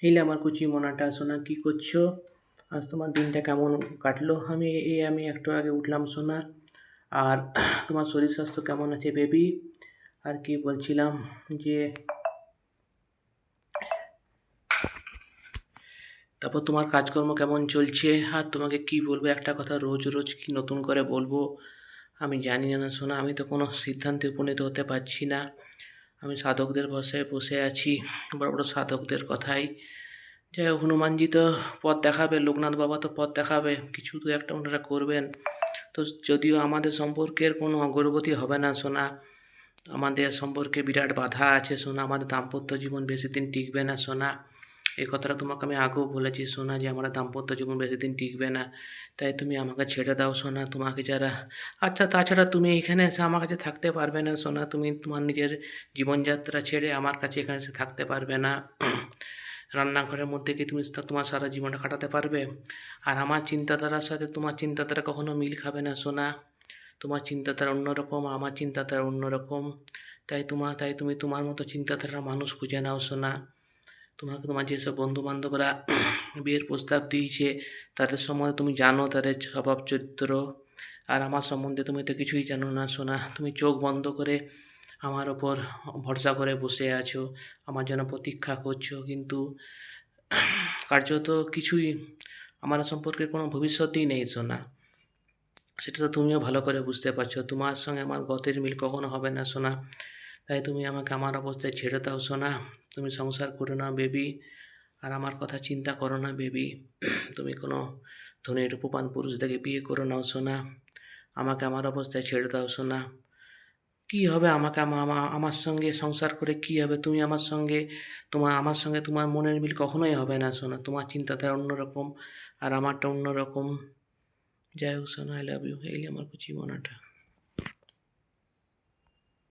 এইলে আমার কুচি মোনাটা, সোনা কি করছো? আজ তোমার দিনটা কেমন কাটলো? আমি একটু আগে উঠলাম সোনা। আর তোমার শরীর স্বাস্থ্য কেমন আছে বেবি? আর কি বলছিলাম যে তারপর তোমার কাজকর্ম কেমন চলছে? আর তোমাকে কি বলবো, একটা কথা রোজ রোজ কি নতুন করে বলবো আমি জানি না সোনা। আমি তো কোনো সিদ্ধান্তে উপনীত হতে পারছি না। আমি সাধকদের বসায় বসে আছি, বড় বড় সাধকদের কথাই। যাই হোক, হনুমানজি তো পথ দেখাবে, লোকনাথ বাবা তো পথ দেখাবে, কিছু তো একটা ওনারা করবেন। তো যদিও আমাদের সম্পর্কের কোনো অগ্রগতি হবে না সোনা, আমাদের সম্পর্কে বিরাট বাধা আছে সোনা, আমাদের দাম্পত্য জীবন বেশি দিন টিকবে না সোনা। এই কথাটা তোমাকে আমি আগেও বলেছি সোনা যে আমার দাম্পত্য জীবন বেশি দিন টিকবে না। তাই তুমি আমাকে ছেড়ে দাও সোনা, তোমাকে যারা। আচ্ছা, তাছাড়া তুমি এখানে এসে আমার কাছে থাকতে পারবে না সোনা, তুমি তোমার নিজের জীবনযাত্রা ছেড়ে আমার কাছে এখানে এসে থাকতে পারবে না। রান্নাঘরের মধ্যে কি তুমি তোমার সারা জীবনটা কাটাতে পারবে? আর আমার চিন্তাধারার সাথে তোমার চিন্তাধারা কখনো মিল খাবে না সোনা। তোমার চিন্তাধারা অন্যরকম, আমার চিন্তাধারা অন্যরকম। তাই তুমি তোমার মতো চিন্তাধারা মানুষ খুঁজে নাও সোনা। তোমাকে তোমার যেসব বন্ধু-বান্ধবরা বিয়ের প্রস্তাব দিয়েছে, তাদের সম্বন্ধে তুমি জানো তাদের স্বভাব চরিত্র। আর আমার সম্বন্ধে তুমি তো কিছুই জানো না সোনা। তুমি চোখ বন্ধ করে আমার ওপর ভরসা করে বসে আছো, আমার জন্য প্রতীক্ষা করছো, কিন্তু কার্যত কিছুই আমার সম্পর্কে কোনো ভবিষ্যতই নেই সোনা। সেটা তো তুমিও ভালো করে বুঝতে পারছো। তোমার সঙ্গে আমার গতের মিল কখনো হবে না সোনা। তাই তুমি আমাকে আমার অবস্থায় ছেড়ে দাও সোনা। তুমি সংসার করো না বেবি, আর আমার কথা চিন্তা করো না বেবি। তুমি কোনো ধনী রূপবান পুরুষ দেখে বিয়ে করো নাও সোনা। আমাকে আমার অবস্থায় ছেড়ে দাও সোনা। কি হবে আমাকে আমার সঙ্গে সংসার করে কি হবে? তুমি আমার সঙ্গে তোমার মনের মিল কখনোই হবে না সোনা। তোমার চিন্তাধারা অন্যরকম, আর আমারটা অন্যরকম। যাই হোক সোনা, আই লাভ ইউ। এই আমার কুচি মনাটা।